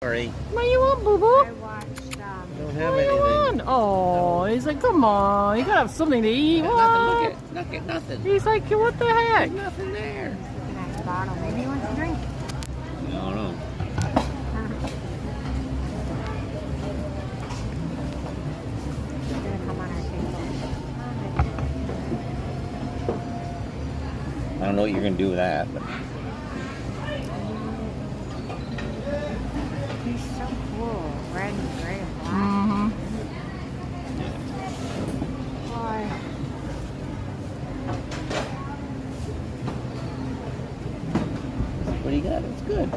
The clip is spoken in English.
Sorry. What you want, boo boo? I watched, Don't have What you anything. want? Oh, he's like, come on, you gotta have something to eat. Got What? nothing. Look at nothing. He's like, what the heck? There's nothing there. looking at the bottle. Maybe he wants to drink. No, no. It's gonna come on our table. I don't know what you're gonna do with that, but He's so cool. Red and gray and black. Mm-hmm. Boy. what do you got? It's good.